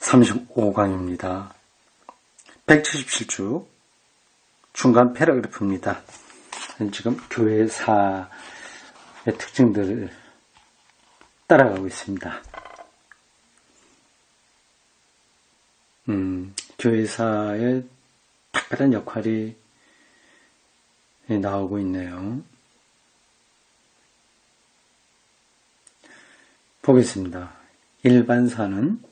35강입니다. 177주 중간 패러그래프입니다. 지금 교회사의 특징들을 따라가고 있습니다. 교회사의 특별한 역할이 나오고 있네요. 보겠습니다. 일반사는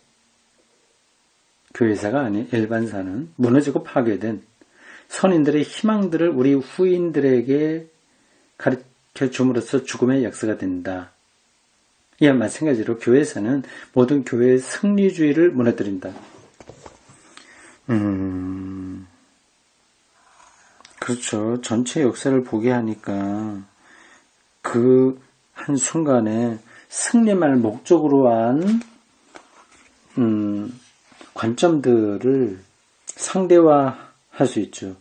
교회사가 아닌 일반사는 무너지고 파괴된 선인들의 희망들을 우리 후인들에게 가르쳐 줌으로써 죽음의 역사가 된다. 이와 마찬가지로 교회사는 모든 교회의 승리주의를 무너뜨린다. 그렇죠. 전체 역사를 보게 하니까 그 한순간에 승리만을 목적으로 한 관점들을 상대화할 수 있죠.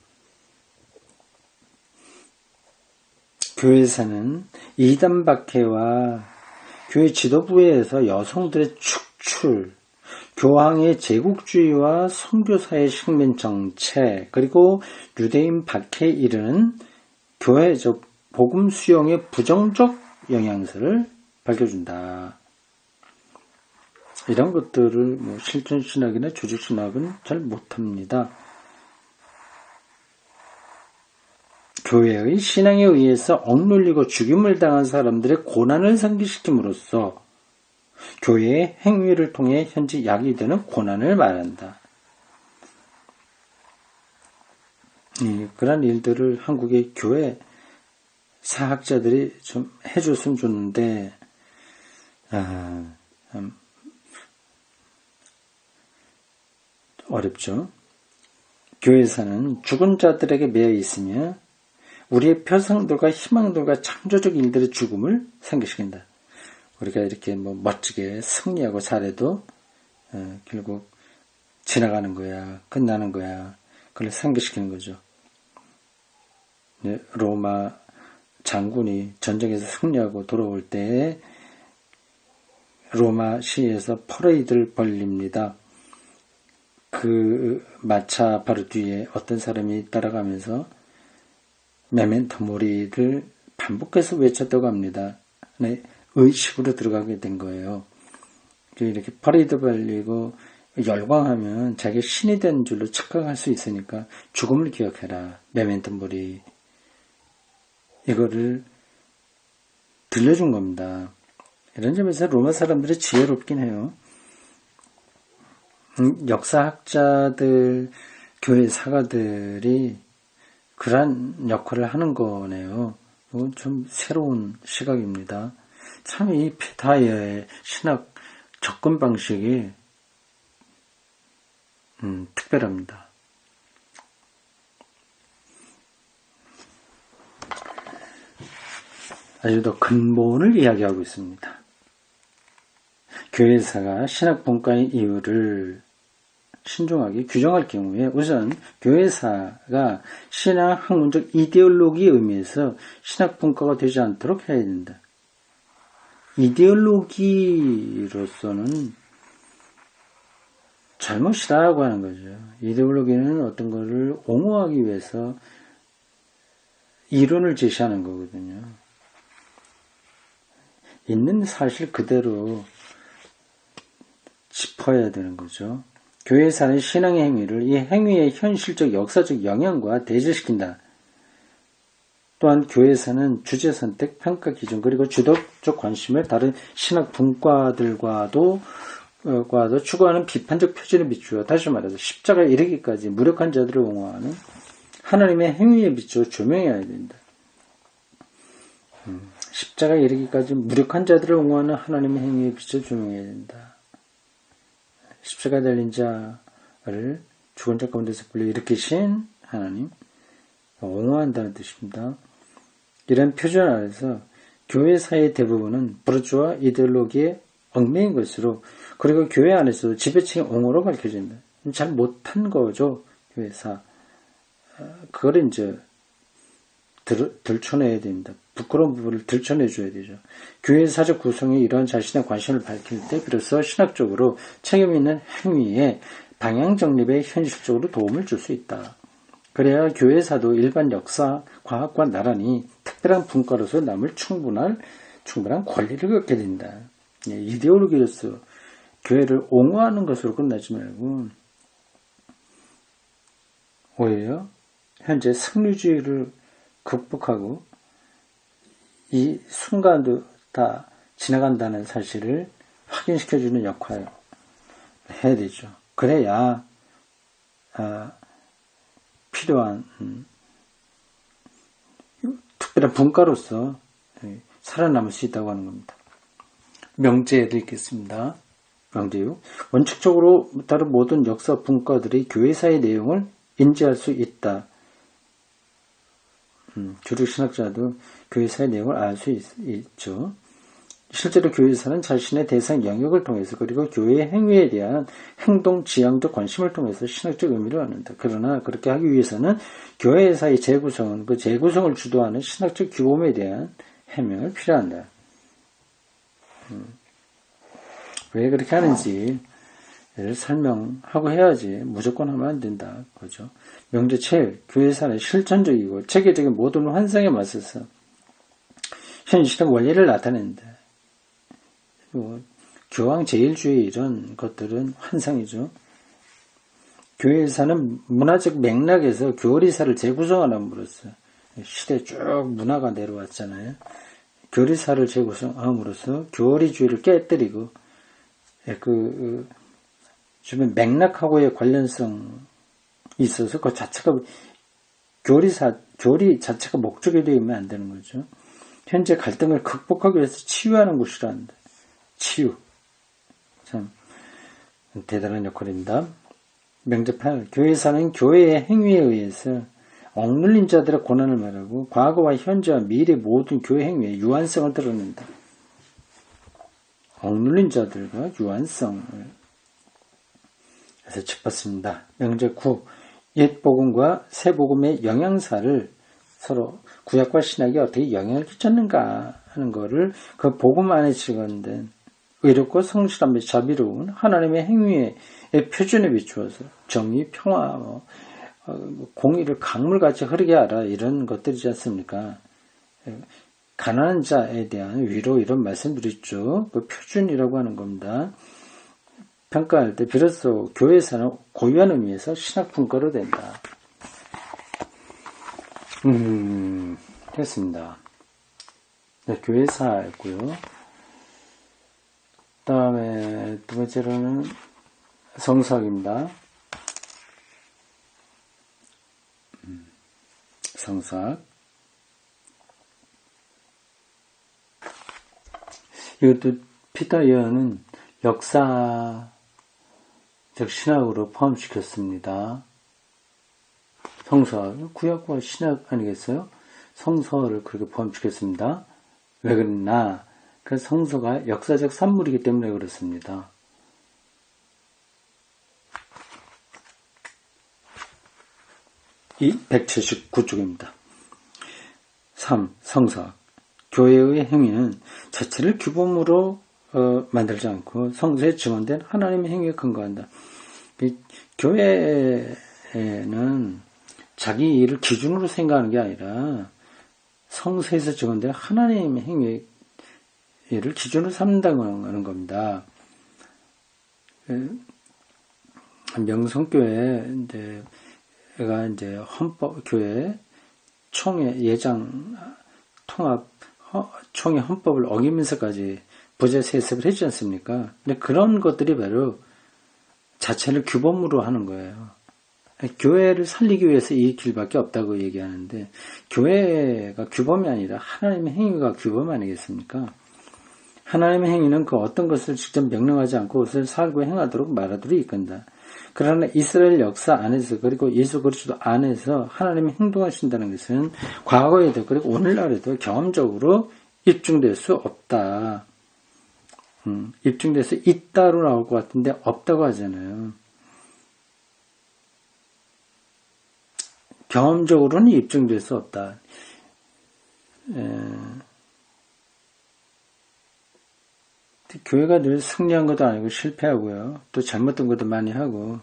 교회사는 이단 박해와 교회 지도부에서 여성들의 축출, 교황의 제국주의와 선교사의 식민 정책, 그리고 유대인 박해에 이르는 교회적 복음 수용의 부정적 영향들을 밝혀준다. 이런 것들을 실존신학이나 조직신학은 잘 못합니다. 교회의 신앙에 의해서 억눌리고 죽임을 당한 사람들의 고난을 상기시킴으로써 교회의 행위를 통해 현재 야기되는 고난을 말한다. 그런 일들을 한국의 교회 사학자들이 좀 해줬으면 좋는데 어렵죠. 교회사는 죽은 자들에게 매여 있으며 우리의 표상들과 희망들과 창조적 일들의 죽음을 상기시킨다. 우리가 이렇게 멋지게 승리하고 잘해도 결국 지나가는 거야, 끝나는 거야. 그걸 상기시키는 거죠. 로마 장군이 전쟁에서 승리하고 돌아올 때 로마 시에서 퍼레이드를 벌립니다. 그 마차 바로 뒤에 어떤 사람이 따라가면서 메멘토 모리를 반복해서 외쳤다고 합니다. 의식으로 들어가게 된 거예요. 이렇게 퍼레이드 벌리고 열광하면 자기가 신이 된 줄로 착각할 수 있으니까 죽음을 기억해라. 메멘토 모리. 이거를 들려준 겁니다. 이런 점에서 로마 사람들이 지혜롭긴 해요. 역사학자들, 교회 사가들이 그러한 역할을 하는 거네요. 이건 좀 새로운 시각입니다. 참 이 페타이어의 신학 접근 방식이 특별합니다. 아주 더 근본을 이야기하고 있습니다. 교회사가 신학 분과의 이유를 신중하게 규정할 경우에 우선 교회사가 신학 학문적 이데올로기의 의미에서 신학 분과가 되지 않도록 해야 된다. 이데올로기로서는 잘못이라고 하는 거죠. 이데올로기는 어떤 것을 옹호하기 위해서 이론을 제시하는 거거든요. 있는 사실 그대로 짚어야 되는 거죠. 교회사는 신앙의 행위를 이 행위의 현실적 역사적 영향과 대조시킨다. 또한 교회사는 주제 선택, 평가 기준 그리고 주도적 관심을 다른 신학 분과들과도 추구하는 비판적 표준에 비추어 다시 말해서 십자가에 이르기까지 무력한 자들을 옹호하는 하나님의 행위에 비추어 조명해야 된다. 십자가에 이르기까지 무력한 자들을 옹호하는 하나님의 행위에 비추어 조명해야 된다. 십자가에 달린 자를 죽은 자 가운데서 불러일으키신 하나님, 옹호한다는 뜻입니다. 이런 표준 아래서 교회사의 대부분은 부르주아 이데올로기에 얽매인 것으로 그리고 교회 안에서도 지배층의 옹호로 밝혀진다. 잘 못한 거죠. 교회사. 그걸 이제 들춰내야 됩니다. 부끄러운 부분을 들춰내줘야 되죠. 교회의 사적 구성이 이러한 자신의 관심을 밝힐 때 비로소 신학적으로 책임 있는 행위에 방향 정립에 현실적으로 도움을 줄 수 있다. 그래야 교회사도 일반 역사, 과학과 나란히 특별한 분과로서 남을 충분한 권리를 갖게 된다. 이데올로기로서 교회를 옹호하는 것으로 끝나지 말고 오히려 현재 승리주의를 극복하고 이 순간도 다 지나간다는 사실을 확인시켜주는 역할을 해야 되죠. 그래야 필요한 특별한 분과로서 살아남을 수 있다고 하는 겁니다. 명제를 읽겠습니다. 명제요. 원칙적으로 다른 모든 역사 분과들이 교회사의 내용을 인지할 수 있다. 주류 신학자도 교회사의 내용을 알 수 있죠. 실제로 교회사는 자신의 대상 영역을 통해서 그리고 교회의 행위에 대한 행동 지향적 관심을 통해서 신학적 의미를 얻는다. 그러나 그렇게 하기 위해서는 교회사의 재구성은 그 재구성을 주도하는 신학적 규범에 대한 해명을 필요한다. 왜 그렇게 하는지를 설명하고 해야지 무조건 하면 안 된다. 그죠? 명제 7. 교회사는 실천적이고 체계적인 모든 환상에 맞서서 현실의 원리를 나타낸다. 교황 제일주의 이런 것들은 환상이죠. 교회사는 문화적 맥락에서 교리사를 재구성함으로써 시대 쭉 문화가 내려왔잖아요. 교리사를 재구성함으로써 교리주의를 깨뜨리고 주변 맥락하고의 관련성이 있어서 그 자체가 교리 자체가 목적이 되면 안 되는 거죠. 현재 갈등을 극복하기 위해서 치유하는 곳이라 한다. 치유. 참 대단한 역할입니다. 명제 8. 교회사는 교회의 행위에 의해서 억눌린 자들의 고난을 말하고 과거와 현재와 미래 모든 교회 행위의 유한성을 드러낸다. 억눌린 자들과 유한성을 해서 짚었습니다. 명제 9. 옛 복음과 새 복음의 영향사를 서로 구약과 신약이 어떻게 영향을 끼쳤는가 하는 것을 그 복음 안에 적어낸 의롭고 성실함에 자비로운 하나님의 행위의 표준에 비추어서 정의, 평화, 공의를 강물같이 흐르게 하라 이런 것들이지 않습니까? 가난한 자에 대한 위로 이런 말씀드렸죠. 그 표준이라고 하는 겁니다. 평가할 때 비로소 교회사는 고유한 의미에서 신학분과로 된다. 됐습니다. 네, 교회사였고요. 그 다음에 두 번째로는 성서학입니다. 성서학. 이것도 피터 이어는 역사적 신학으로 포함시켰습니다. 성서학, 구약과 신학 아니겠어요? 성서를 그렇게 포함시켰습니다. 왜 그랬나? 그 성서가 역사적 산물이기 때문에 그렇습니다. 이 179쪽입니다. 3. 성서학. 교회의 행위는 자체를 규범으로 만들지 않고 성서에 증언된 하나님의 행위에 근거한다. 교회는 자기 일을 기준으로 생각하는 게 아니라 성서에서 증언된 하나님의 행위를 기준으로 삼는다고 하는 겁니다. 명성교회가 이제 헌법교회 총회 예장 통합 총회 헌법을 어기면서까지 부재 세습을 해주지 않습니까? 근데 그런 것들이 바로 자체를 규범으로 하는 거예요. 교회를 살리기 위해서 이 길밖에 없다고 얘기하는데 교회가 규범이 아니라 하나님의 행위가 규범 아니겠습니까? 하나님의 행위는 그 어떤 것을 직접 명령하지 않고 그것을 살고 행하도록 말하도록 이끈다. 그러나 이스라엘 역사 안에서 그리고 예수 그리스도 안에서 하나님이 행동하신다는 것은 과거에도 그리고 오늘날에도 경험적으로 입증될 수 없다. 입증돼서 있다로 나올 것 같은데 없다고 하잖아요. 경험적으로는 입증될 수 없다. 교회가 늘 승리한 것도 아니고 실패하고요. 또 잘못된 것도 많이 하고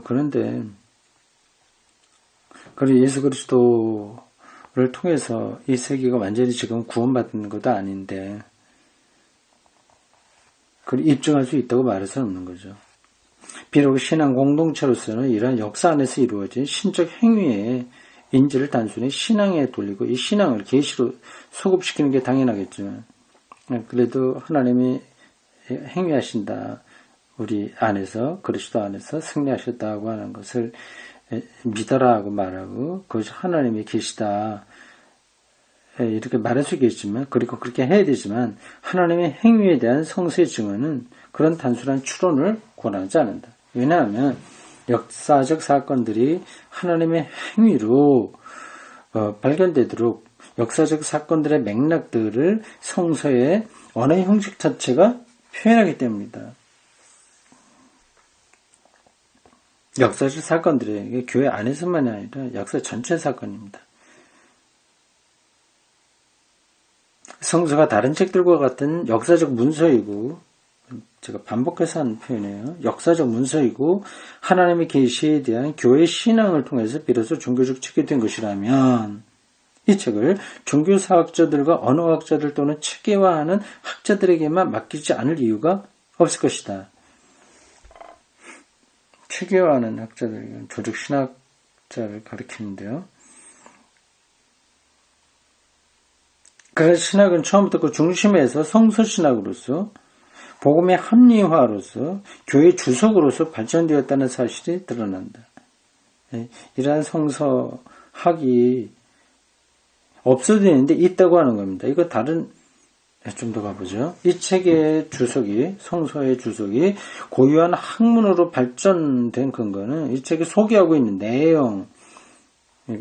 그런데 그리고 예수 그리스도를 통해서 이 세계가 완전히 지금 구원받는 것도 아닌데 그걸 입증할 수 있다고 말할 수는 없는 거죠. 비록 신앙 공동체로서는 이러한 역사 안에서 이루어진 신적 행위의 인지를 단순히 신앙에 돌리고 이 신앙을 계시로 소급시키는 게 당연하겠지만 그래도 하나님이 행위하신다. 우리 안에서 그리스도 안에서 승리하셨다고 하는 것을 믿어라고 말하고 그것이 하나님이 계시다. 이렇게 말할 수 있겠지만 그리고 그렇게 해야 되지만 하나님의 행위에 대한 성서의 증언은 그런 단순한 추론을 권하지 않는다. 왜냐하면 역사적 사건들이 하나님의 행위로 발견되도록 역사적 사건들의 맥락들을 성서의 언어의 형식 자체가 표현하기 때문이다. 역사적 사건들이 교회 안에서만이 아니라 역사 전체 사건입니다. 성서가 다른 책들과 같은 역사적 문서이고 제가 반복해서 하는 표현이에요. 역사적 문서이고 하나님의 계시에 대한 교회 신앙을 통해서 비로소 종교적 책이 된 것이라면 이 책을 종교사학자들과 언어학자들 또는 체계화하는 학자들에게만 맡기지 않을 이유가 없을 것이다. 체계화하는 학자들, 조직신학자를 가리키는데요. 그래서 신학은 처음부터 그 중심에서 성서신학으로서 복음의 합리화로서 교회 주석으로서 발전되었다는 사실이 드러난다. 이러한 성서학이 없어도 되는데 있다고 하는 겁니다. 이거 다른 좀 더 가보죠. 이 책의 주석이 성서의 주석이 고유한 학문으로 발전된 근거는 이 책이 소개하고 있는 내용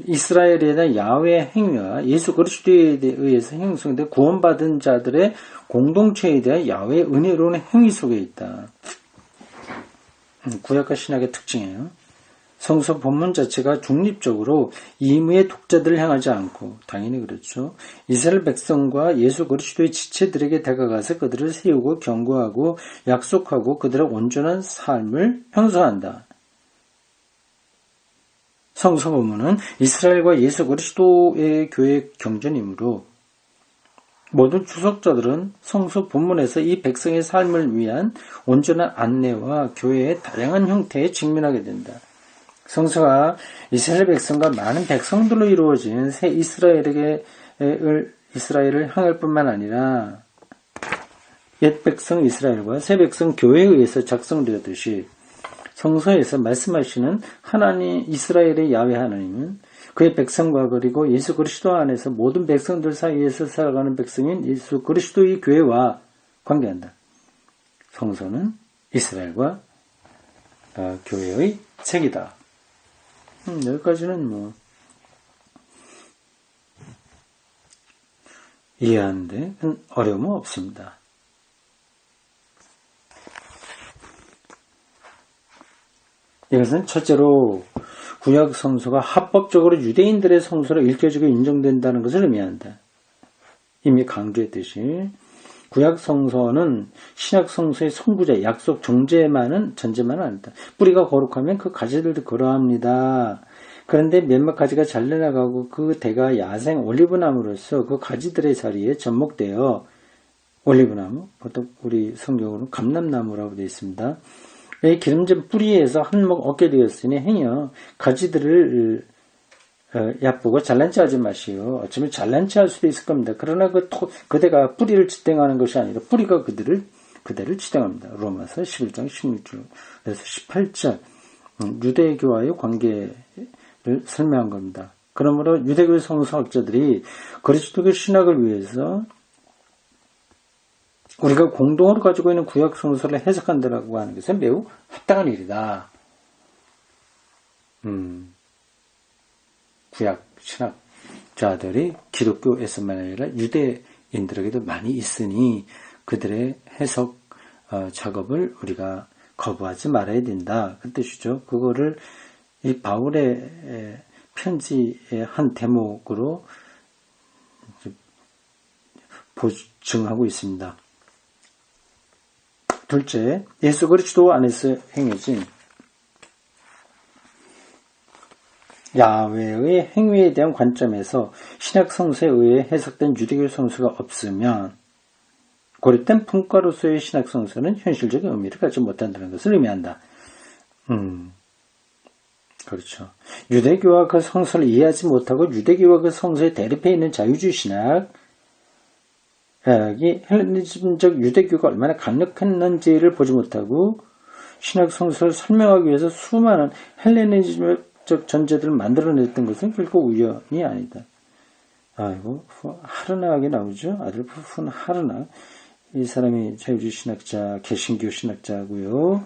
이스라엘에 대한 야훼의 행위와 예수 그리스도에 의해서 형성된 구원받은 자들의 공동체에 대한 야훼의 은혜로운 행위 속에 있다. 구약과 신약의 특징이에요. 성서 본문 자체가 중립적으로 임의의 독자들을 향하지 않고 당연히 그렇죠. 이스라엘 백성과 예수 그리스도의 지체들에게 다가가서 그들을 세우고 경고하고 약속하고 그들의 온전한 삶을 형성한다. 성서 본문은 이스라엘과 예수 그리스도의 교회 경전이므로 모든 주석자들은 성서 본문에서 이 백성의 삶을 위한 온전한 안내와 교회의 다양한 형태에 직면하게 된다. 성서가 이스라엘 백성과 많은 백성들로 이루어진 새 이스라엘을 향할 뿐만 아니라 옛 백성 이스라엘과 새 백성 교회에 의해서 작성되었듯이 성서에서 말씀하시는 하나님 이스라엘의 야훼 하나님은 그의 백성과 그리고 예수 그리스도 안에서 모든 백성들 사이에서 살아가는 백성인 예수 그리스도의 교회와 관계한다. 성서는 이스라엘과 교회의 책이다. 여기까지는 이해하는데 어려움은 없습니다. 이것은 첫째로 구약 성서가 합법적으로 유대인들의 성서로 읽혀지고 인정된다는 것을 의미한다. 이미 강조했듯이 구약 성서는 신약 성서의 선구자, 약속, 전제만은 아니다. 뿌리가 거룩하면 그 가지들도 그러합니다. 그런데 몇몇 가지가 잘려나가고 그 대가 야생 올리브나무로서 그 가지들의 자리에 접목되어 올리브나무, 보통 우리 성경으로는 감람나무라고 되어 있습니다. 이 기름진 뿌리에서 한몫 얻게 되었으니 행여 가지들을 얕보고 잘난체 하지 마시오. 어쩌면 잘난체 할 수도 있을 겁니다. 그러나 그대가 뿌리를 지탱하는 것이 아니라 뿌리가 그대를 지탱합니다. 로마서 11장 16절에서 18절 유대교와의 관계를 설명한 겁니다. 그러므로 유대교 성서학자들이 그리스도교 신학을 위해서 우리가 공동으로 가지고 있는 구약 성서를 해석한다고 하는 것은 매우 합당한 일이다. 구약 신학자들이 기독교에서만 아니라 유대인들에게도 많이 있으니 그들의 해석 작업을 우리가 거부하지 말아야 된다. 그 뜻이죠. 그거를 이 바울의 편지의 한 대목으로 보증하고 있습니다. 둘째, 예수 그리스도 안에서 행해진 야훼의 행위에 대한 관점에서 신약 성서에 의해 해석된 유대교 성서가 없으면 고려된 품과로서의 신약 성서는 현실적인 의미를 갖지 못한다는 것을 의미한다. 그렇죠. 유대교와 그 성서를 이해하지 못하고 유대교와 그 성서에 대립해 있는 자유주의 신학이 헬레니즘적 유대교가 얼마나 강력했는지를 보지 못하고 신약 성서를 설명하기 위해서 수많은 헬레니즘적 전제들을 만들어냈던 것은 결코 우연이 아니다. 아이고, 하르나하게 나오죠. 아들 푼 하르나. 이 사람이 자유주의 신학자, 개신교 신학자고요.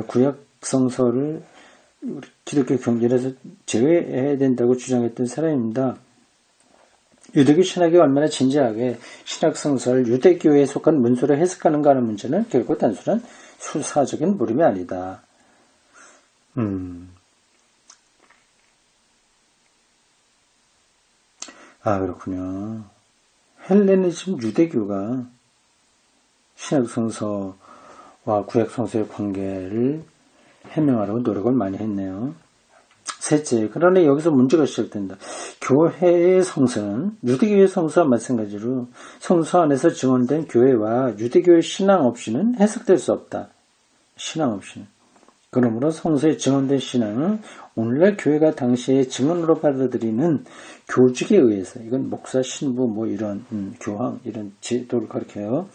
구약 성서를 우리 기독교 경전에서 제외해야 된다고 주장했던 사람입니다. 유대교 신학이 얼마나 진지하게 신학 성서를 유대교에 속한 문서로 해석하는가 하는 문제는 결코 단순한 수사적인 물음이 아니다. 그렇군요. 헬레니즘 유대교가 신약 성서와 구약 성서의 관계를 해명하려고 노력을 많이 했네요. 셋째, 그러나 여기서 문제가 시작된다. 교회의 성서는 유대교의 성서와 마찬가지로 성서 안에서 증언된 교회와 유대교의 신앙 없이는 해석될 수 없다. 신앙 없이는. 그러므로 성서에 증언된 신앙은 오늘날 교회가 당시에 증언으로 받아들이는 교직에 의해서, 이건 목사, 신부, 이런 교황, 이런 제도를 가리켜요.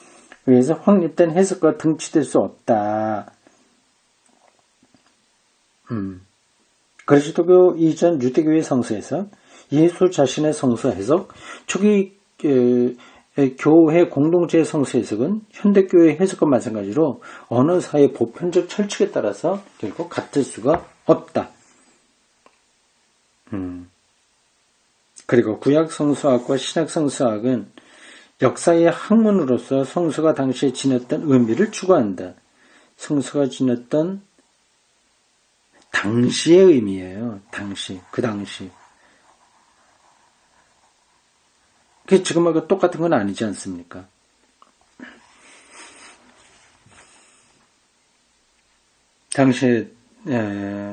의해서 확립된 해석과 등치될 수 없다. 그리스도교 이전 유대교의 성서에서 예수 자신의 성서 해석, 초기 교회 공동체의 성서 해석은 현대교회 해석과 마찬가지로 어느 사회의 보편적 철칙에 따라서 결국 같을 수가 없다. 그리고 구약 성서학과 신약 성서학은 역사의 학문으로서 성서가 당시에 지녔던 의미를 추구한다. 성서가 지녔던 당시의 의미예요. 그 당시. 그게 지금하고 똑같은 건 아니지 않습니까? 당시에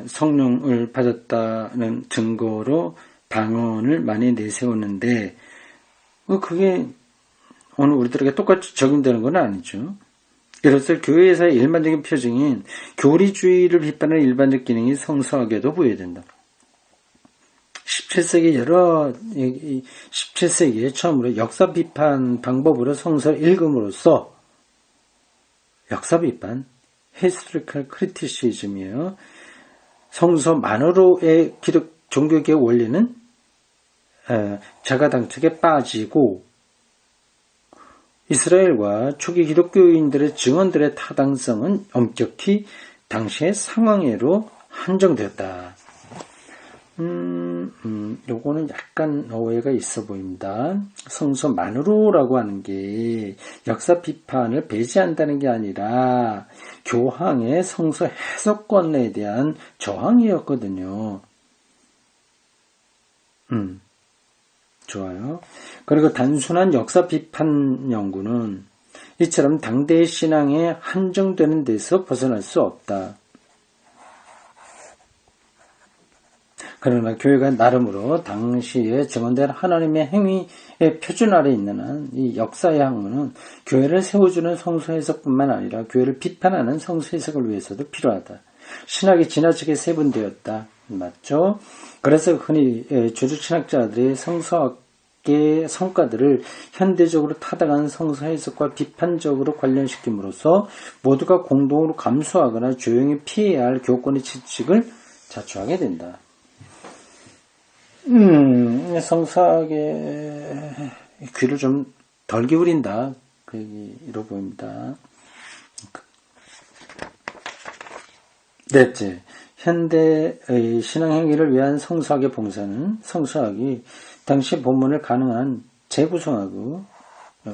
성령을 받았다는 증거로 방언을 많이 내세우는데 그게 오늘 우리들에게 똑같이 적용되는 건 아니죠. 이로써 교회에서의 일반적인 표징인 교리주의를 비판하는 일반적 기능이 성서학에도 부여된다. 17세기에 처음으로 역사 비판 방법으로 성서를 읽음으로써 역사 비판, historical criticism이에요. 성서만으로의 기독 종교개혁 원리는 자가당착에 빠지고 이스라엘과 초기 기독교인들의 증언들의 타당성은 엄격히 당시의 상황애로 한정되었다. 요거는 약간 오해가 있어 보입니다. 성서만으로라고 하는 게 역사 비판을 배제한다는 게 아니라 교황의 성서 해석권에 대한 저항이었거든요. 좋아요. 그리고 단순한 역사 비판 연구는 이처럼 당대의 신앙에 한정되는 데서 벗어날 수 없다. 그러나 교회가 나름으로 당시에 증언된 하나님의 행위의 표준 아래 있는 한 이 역사의 학문은 교회를 세워주는 성서 해석뿐만 아니라 교회를 비판하는 성서 해석을 위해서도 필요하다. 신학이 지나치게 세분되었다. 맞죠? 그래서 흔히 주류신학자들이 성서학의 성과들을 현대적으로 타당한 성서 해석과 비판적으로 관련시킴으로써 모두가 공동으로 감수하거나 조용히 피해야 할 교권의 지식을 자초하게 된다. 성서학의 귀를 좀 덜 기울인다. 그 얘기로 보입니다. 넷째, 현대의 신앙행위를 위한 성서학의 봉사는 성서학이 당시 본문을 가능한 재구성하고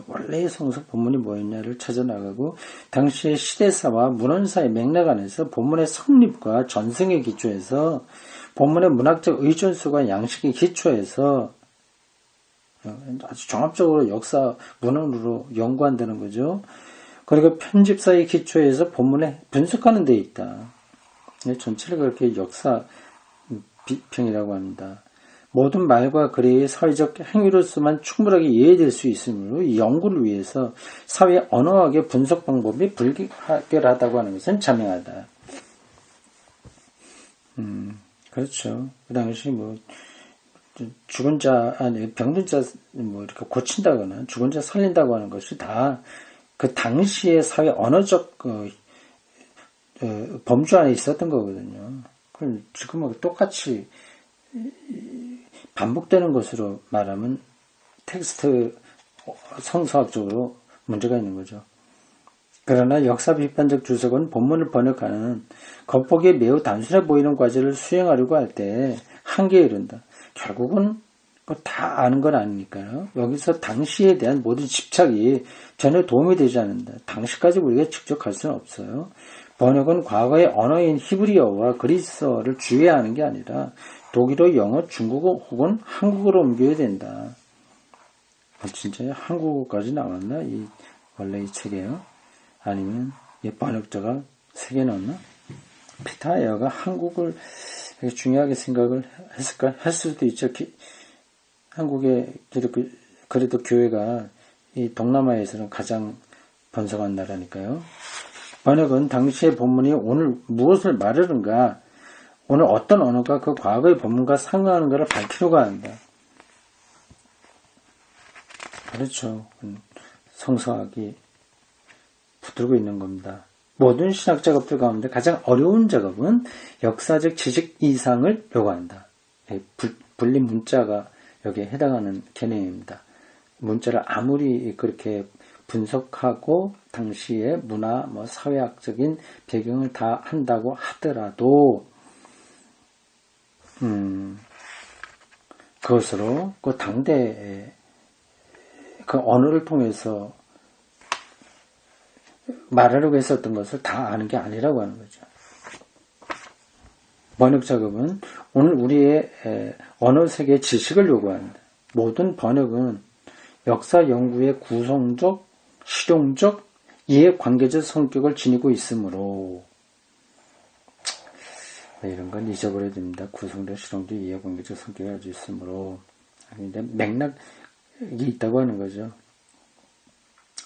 원래의 성서 본문이 뭐였냐를 찾아나가고 당시의 시대사와 문헌사의 맥락 안에서 본문의 성립과 전승에 기초해서 본문의 문학적 의존수가 양식에 기초해서 아주 종합적으로 역사 문헌으로 연구한다는 거죠. 그리고 편집사의 기초에서 본문에 분석하는 데 있다. 전체를 그렇게 역사 비평이라고 합니다. 모든 말과 글의 사회적 행위로서만 충분하게 이해될 수 있으므로 이 연구를 위해서 사회 언어학의 분석 방법이 불가결하다고 하는 것은 자명하다. 그렇죠. 그 당시 죽은 자, 아니, 병든 자, 이렇게 고친다거나, 죽은 자 살린다고 하는 것이 다 그 당시의 사회 언어적, 범주 안에 있었던 거거든요. 그럼 지금하고 똑같이 반복되는 것으로 말하면 텍스트 성서학적으로 문제가 있는 거죠. 그러나 역사 비판적 주석은 본문을 번역하는 겉보기에 매우 단순해 보이는 과제를 수행하려고 할 때 한계에 이른다. 결국은 다 아는 건 아니니까요. 여기서 당시에 대한 모든 집착이 전혀 도움이 되지 않는다. 당시까지 우리가 직접 갈 수는 없어요. 번역은 과거의 언어인 히브리어와 그리스어를 주의해야 하는 게 아니라 독일어, 영어, 중국어 혹은 한국어로 옮겨야 된다. 진짜 한국어까지 나왔나? 원래 이 책에요? 아니면 이 번역자가 3개 넣었나? 피터 에어가 한국을 중요하게 생각을 했을까? 했을 수도 있죠. 한국의 그래도 교회가 이 동남아에서는 가장 번성한 나라니까요. 번역은 당시의 본문이 오늘 무엇을 말하는가, 오늘 어떤 언어가 그 과거의 본문과 상응하는가를 밝히려고 한다. 그렇죠. 성서학이 붙들고 있는 겁니다. 모든 신학 작업들 가운데 가장 어려운 작업은 역사적 지식 이상을 요구한다. 분리 문자가 여기에 해당하는 개념입니다. 문자를 아무리 그렇게 분석하고 당시의 문화, 사회학적인 배경을 다 한다고 하더라도 그것으로 그 당대의 그 언어를 통해서 말하려고 했었던 것을 다 아는 게 아니라고 하는 거죠. 번역 작업은 오늘 우리의 언어 세계의 지식을 요구한다. 모든 번역은 역사 연구의 구성적, 실용적, 이해관계적 성격을 지니고 있으므로 이런 건 잊어버려야 됩니다. 구성적, 실용적, 이해관계적 성격을 가지고 있으므로 맥락이 있다고 하는 거죠.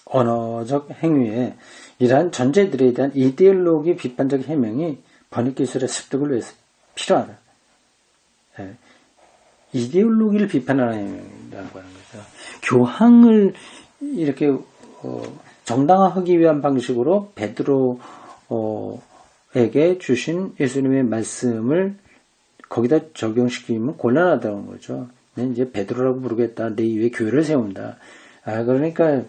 언어적 행위에 이러한 전제들에 대한 이데올로기 비판적 해명이 번역기술의 습득을 위해서 필요하다. 이데올로기를 비판하는 해명이라고 하는 거죠. 교황을 이렇게 정당화하기 위한 방식으로 베드로에게 주신 예수님의 말씀을 거기다 적용시키면 곤란하다는 거죠. 이제 베드로라고 부르겠다. 내 위에 교회를 세운다. 그러니까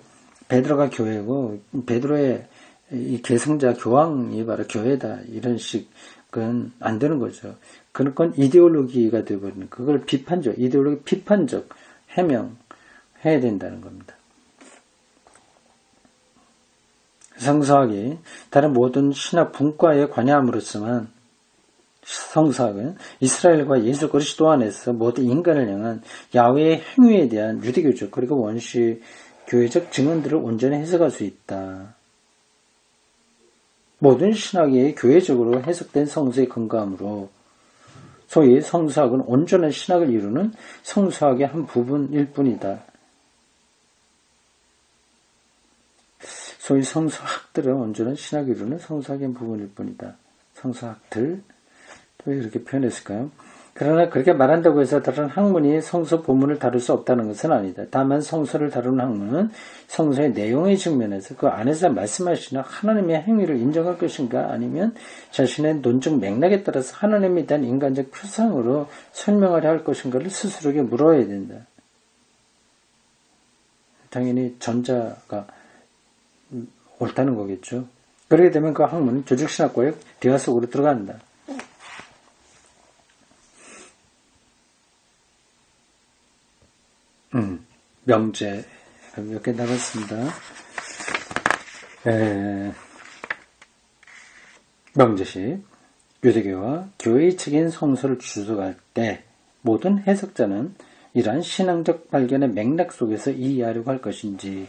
베드로가 교회고 베드로의 이 계승자 교황이 바로 교회다. 이런 식은 안 되는 거죠. 그건 이데올로기가 되어버리는 그걸 비판적, 이데올로기 비판적 해명해야 된다는 겁니다. 성서학이 다른 모든 신학 분과에 관여함으로써만 성서학은 이스라엘과 예수 그리스도 안에서 모든 인간을 향한 야훼의 행위에 대한 유대교적 그리고 원시 교회적 증언들을 온전히 해석할 수 있다. 모든 신학이 교회적으로 해석된 성서에 근거하므로 소위 성서학은 온전한 신학을 이루는 성서학의 한 부분일 뿐이다. 소위 성서학들은 온전한 신학을 이루는 성서학의 한 부분일 뿐이다. 성서학들 왜 이렇게 표현했을까요? 그러나 그렇게 말한다고 해서 다른 학문이 성서 본문을 다룰 수 없다는 것은 아니다. 다만 성서를 다루는 학문은 성서의 내용의 측면에서 그 안에서 말씀하시는 하나님의 행위를 인정할 것인가 아니면 자신의 논증 맥락에 따라서 하나님에 대한 인간적 표상으로 설명하려 할 것인가를 스스로에게 물어야 된다. 당연히 전자가 옳다는 거겠죠. 그렇게 되면 그 학문은 조직신학과의 대화 속으로 들어간다. 명제 몇 개 나갔습니다. 명제시 유대교와 교회의 책인 성서를 주석할 때 모든 해석자는 이러한 신앙적 발견의 맥락 속에서 이해하려고 할 것인지,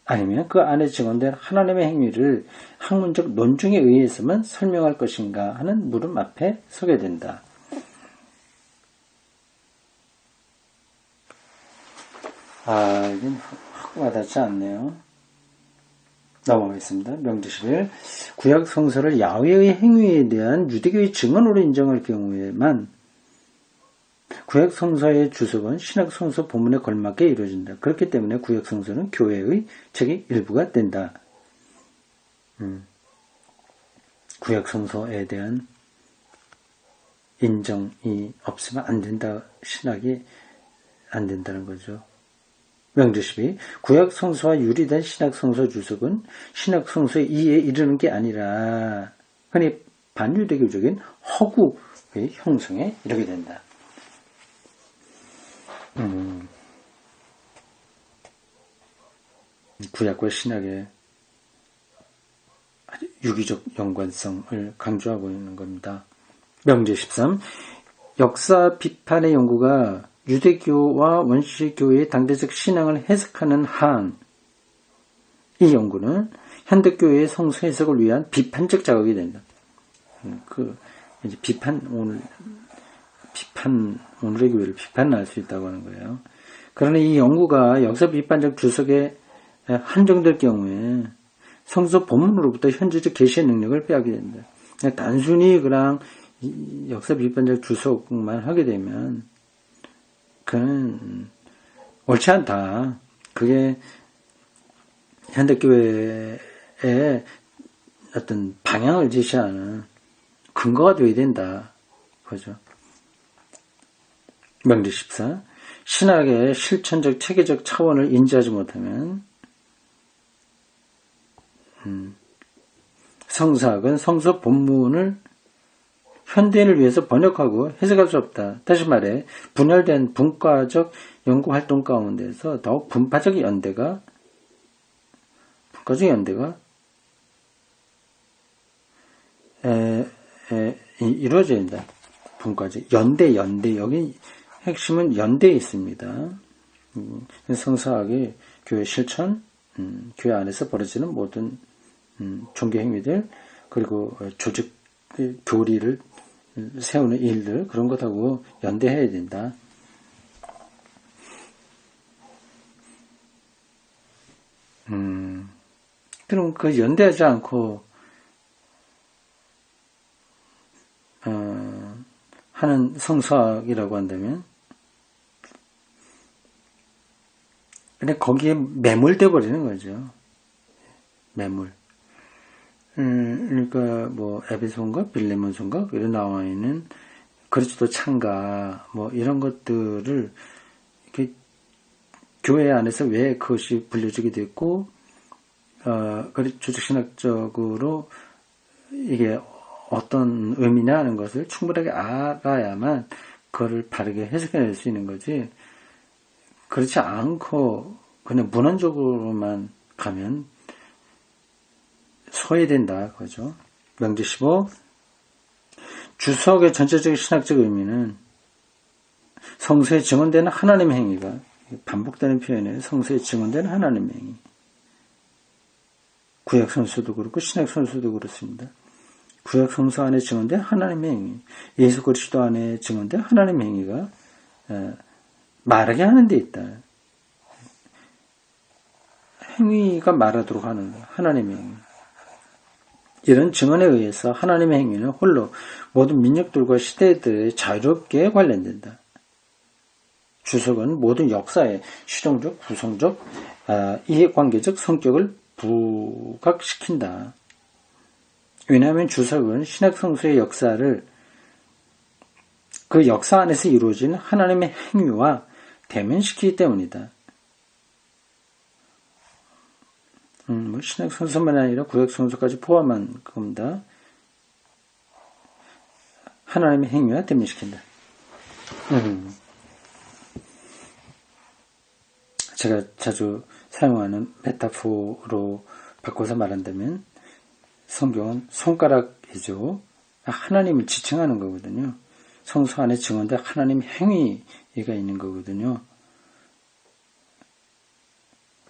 아니면 그 안에 증언된 하나님의 행위를 학문적 논증에 의해서만 설명할 것인가 하는 물음 앞에 서게 된다. 이건 확 와닿지 않네요. 넘어가겠습니다. 명제 11. 구약 성서를 야훼의 행위에 대한 유대교의 증언으로 인정할 경우에만 구약 성서의 주석은 신약 성서 본문에 걸맞게 이루어진다. 그렇기 때문에 구약 성서는 교회의 책의 일부가 된다. 구약 성서에 대한 인정이 없으면 안 된다. 신학이 안 된다는 거죠. 명제 12. 구약 성서와 유리된 신약 성서 주석은 신약 성서의 이해에 이르는 게 아니라 흔히 반유대교적인 허구의 형성에 이르게 된다. 구약과 신약의 아주 유기적 연관성을 강조하고 있는 겁니다. 명제 13. 역사 비판의 연구가 유대교와 원시교회의 당대적 신앙을 해석하는 한, 이 연구는 현대교회의 성서 해석을 위한 비판적 자극이 된다. 이제 오늘의 교회를 비판할 수 있다고 하는 거예요. 그러나 이 연구가 역사 비판적 주석에 한정될 경우에 성서 본문으로부터 현재적 계시의 능력을 빼앗게 된다. 단순히 그냥 역사 비판적 주석만 하게 되면 그는 옳지 않다. 그게 현대교회의 어떤 방향을 제시하는 근거가 되어야 된다. 그죠? 명제 14. 신학의 실천적 체계적 차원을 인지하지 못하면 성사학은 성서 본문을 현대인을 위해서 번역하고 해석할 수 없다. 다시 말해 분열된 분과적 연구활동 가운데서 더욱 분파적 연대가 이루어져야 된다. 분과적 연대 여기 핵심은 연대에 있습니다. 성사학이 교회 실천, 교회 안에서 벌어지는 모든 종교 행위들, 그리고 조직 교리를 세우는 일들, 그런 것하고 연대해야 된다. 그럼 그 연대하지 않고 하는 성사학이라고 한다면, 근데 거기에 매몰돼 버리는 거죠. 매몰. 그러니까 뭐 에베소인가 빌레몬서인가 이런 나와 있는 그리스도 창가 뭐 이런 것들을 이렇게 교회 안에서 왜 그것이 불려지게 됐고 조직신학적으로 이게 어떤 의미냐 하는 것을 충분하게 알아야만 그거를 바르게 해석해낼 수 있는 거지. 그렇지 않고 그냥 문헌적으로만 가면 소외된다. 그죠? 명제 15. 주석의 전체적인 신학적 의미는 성서에 증언되는 하나님의 행위가, 반복되는 표현에 성서에 증언되는 하나님의 행위. 구약 성서도 그렇고 신약 성서도 그렇습니다. 구약 성서 안에 증언된 하나님의 행위, 예수 그리스도 안에 증언된 하나님의 행위가 말하게 하는 데 있다. 행위가 말하도록 하는 거야. 하나님의 행위. 이런 증언에 의해서 하나님의 행위는 홀로 모든 민족들과 시대들에 자유롭게 관련된다. 주석은 모든 역사의 실용적, 구성적, 이해관계적 성격을 부각시킨다. 왜냐하면 주석은 신약 성서의 역사를 그 역사 안에서 이루어진 하나님의 행위와 대면시키기 때문이다. 신약 성서만 아니라 구약 성서까지 포함한 겁니다. 하나님의 행위와 대면시킨다. 제가 자주 사용하는 메타포로 바꿔서 말한다면 성경은 손가락이죠. 하나님을 지칭하는 거거든요. 성서 안에 증언된 하나님의 행위에 행위가 있는 거거든요.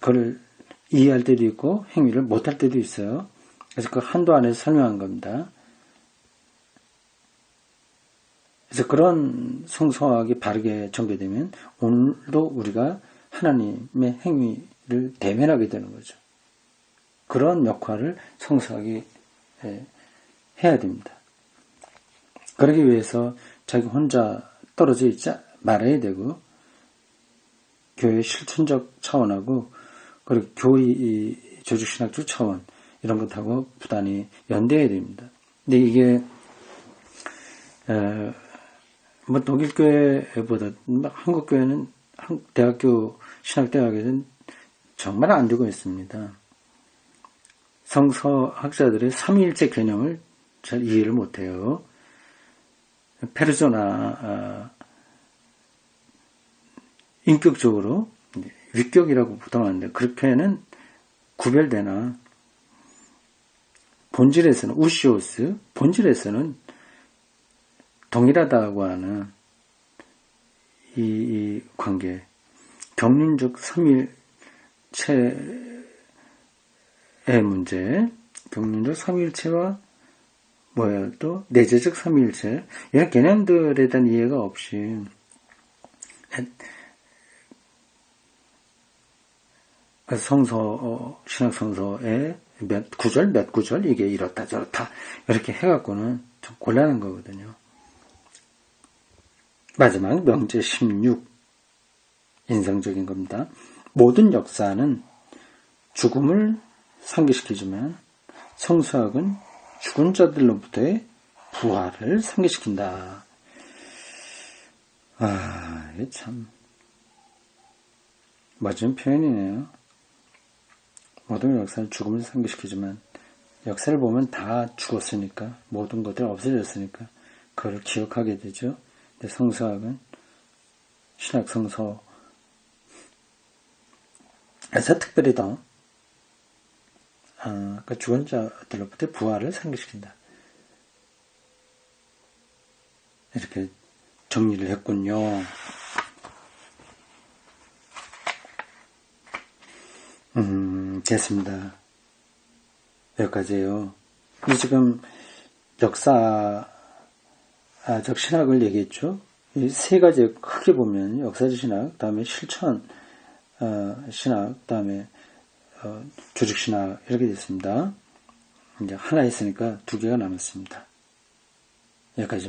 그걸 이해할 때도 있고 행위를 못할 때도 있어요. 그래서 그 한도 안에서 설명한 겁니다. 그래서 그런 성서학이 바르게 전개되면 오늘도 우리가 하나님의 행위를 대면하게 되는 거죠. 그런 역할을 성서학이 해야 됩니다. 그러기 위해서 자기 혼자 떨어져 있지 말아야 되고 교회 실천적 차원하고 그리고 교회 조직신학적 차원 이런 것하고 부단히 연대해야 됩니다. 근데 이게 뭐 독일 교회보다 한국 교회는 대학교 신학대학에는 정말 안 되고 있습니다. 성서학자들의 삼위일체 개념을 잘 이해를 못해요. 페르소나 인격적으로 위격이라고 보통 하는데 그렇게는 구별되나 본질에서는 우시오스 본질에서는 동일하다고 하는 이 관계 경륜적 삼위일체의 문제 경륜적 삼위일체와 또 내재적 삼위일체 이런 개념들에 대한 이해가 없이 신학 성서의 몇 구절 이게 이렇다 저렇다 이렇게 해갖고는 좀 곤란한 거거든요. 마지막 명제 16 인상적인 겁니다. 모든 역사는 죽음을 상기시키지만 성서학은 죽은 자들로부터의 부활을 상기시킨다. 이게 참 멋진 표현이네요. 모든 역사는 죽음을 상기시키지만 역사를 보면 다 죽었으니까 모든 것들이 없어졌으니까 그걸 기억하게 되죠. 근데 성서학은 신학 성서에서 특별히 더 그 죽은 자들로부터 부활을 상기시킨다. 이렇게 정리를 했군요. 됐습니다. 여기까지예요. 지금 역사적 신학을 얘기했죠. 이 세 가지 크게 보면 역사적 신학, 다음에 실천 신학, 다음에 조직 신학 이렇게 됐습니다. 이제 하나 있으니까 두 개가 남았습니다. 여기까지.